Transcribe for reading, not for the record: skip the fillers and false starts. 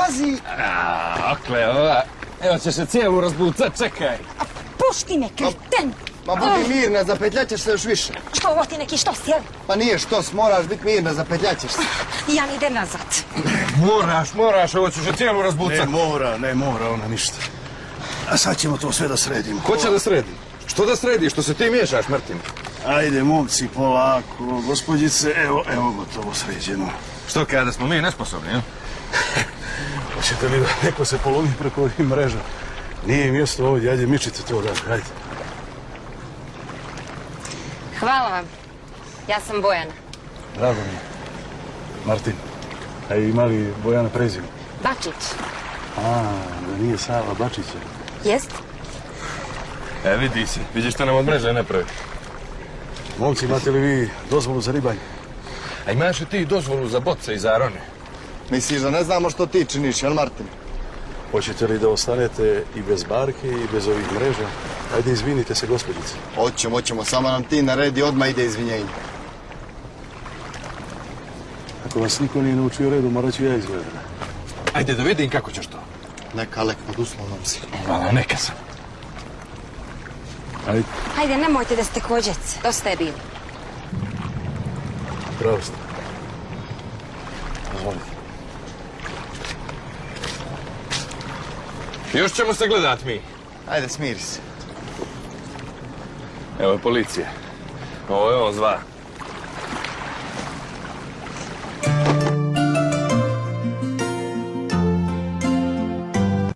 pazi! Okle, ova. Evo ćeš se cijelu razbucat, čekaj. Pušti me, kreten! Ma budi mirna, zapetljaćeš se još više. Što ovo ti neki štos, jel? Pa nije štos, moraš biti mirna, zapetljaćeš se. Ja mi idem nazad. Moraš, ovo ćeš se cijelu razbucat. Ne mora ona ništa. A sad ćemo to sve da sredimo. Ko će da sredi? Što da sredi? Što se ti miješaš, Martin? Ajde, momci, polako. Gospođice, evo gotovo sređeno. Što kada smo mi nesposobni, jel? Hoćete li da neko se polovi preko ovih mreža? Nije mjesto ovdje, ajde, mičite to dalje, ajde. Hvala vam. Ja sam Bojana. Drago mi je. Martin, a ima li Bojana prezime? Bačić. Da nije Sava Bačića. Jest? Vidi se. Vidiš što nam od mreže ne pravi. Momci, imate li vi dozvolu za ribanje? A imaš li ti dozvolu za boce i za arone? Misliš da ne znamo što ti činiš, jel Martin? Hoćete li da ostanete i bez barke i bez ovih mreža? Ajde, izvinite se, gospođice. Hoćemo, samo nam ti naredi, odmah ide izvinjenje. Ako vas niko nije naučio redu, morat ću ja izgledati. Ajde da vidim kako ćeš to. Neka, Alek, pod uslovnom si. Hvala, neka sam. Ajde, Hajde, nemojte da ste kođec. Dosta je bilo. pravo ste. Dozvolite. Još ćemo se gledat mi. Ajde, smiri se. Evo je policija. Ovo je on zva.